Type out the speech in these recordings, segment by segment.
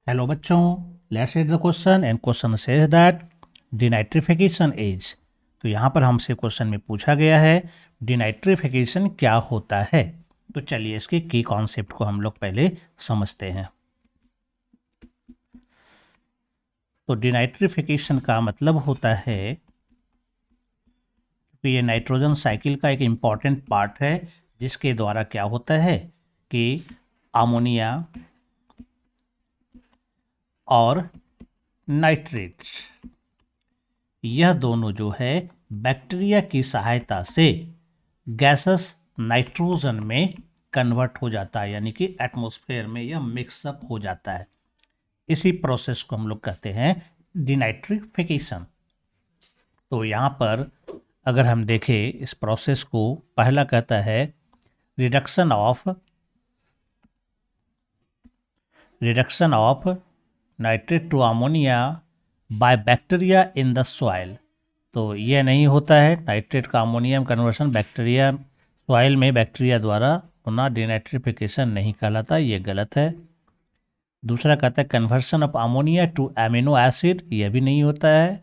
Hello बच्चों, let's read the question and question says that denitrification is. तो यहाँ पर हमसे क्वेश्चन में पूछा गया है डिनाइट्रिफिकेशन क्या होता है। तो चलिए इसके की कॉन्सेप्ट को हम लोग पहले समझते हैं। तो डिनाइट्रिफिकेशन का मतलब होता है कि ये नाइट्रोजन साइकिल का एक इम्पॉर्टेंट पार्ट है, जिसके द्वारा क्या होता है कि अमोनिया और नाइट्रेट यह दोनों जो है बैक्टीरिया की सहायता से गैसेस नाइट्रोजन में कन्वर्ट हो जाता है, यानी कि एटमॉस्फेयर में यह मिक्सअप हो जाता है। इसी प्रोसेस को हम लोग कहते हैं डिनाइट्रिफिकेशन। तो यहाँ पर अगर हम देखें इस प्रोसेस को, पहला कहता है reduction of nitrate to ammonia by bacteria in the soil. तो यह नहीं होता है नाइट्रेट का अमोनियम कन्वर्शन बैक्टीरिया सॉइल में बैक्टीरिया द्वारा होना डिनाइट्रिफिकेशन नहीं कहलाता, ये गलत है। दूसरा कहता है conversion of ammonia to amino acid, यह भी नहीं होता है,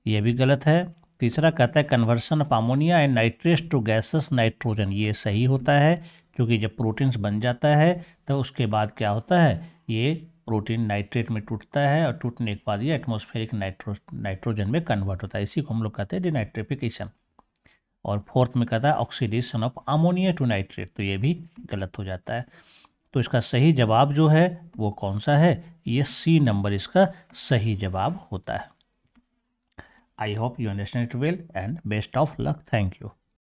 यह भी गलत है। तीसरा कहता है conversion of ammonia and nitrates to gases nitrogen, ये सही होता है, क्योंकि जब प्रोटीन्स बन जाता है तो उसके बाद क्या होता है, ये प्रोटीन नाइट्रेट में टूटता है और टूटने के बाद ये एटमॉस्फेरिक नाइट्रोजन में कन्वर्ट होता है। इसी को हम लोग कहते हैं डिनाइट्रिफिकेशन। और फोर्थ में कहता है oxidation of ammonia to nitrate, तो ये भी गलत हो जाता है। तो इसका सही जवाब जो है वो कौन सा है, ये सी नंबर इसका सही जवाब होता है। I hope you understand it well and best of luck. Thank you.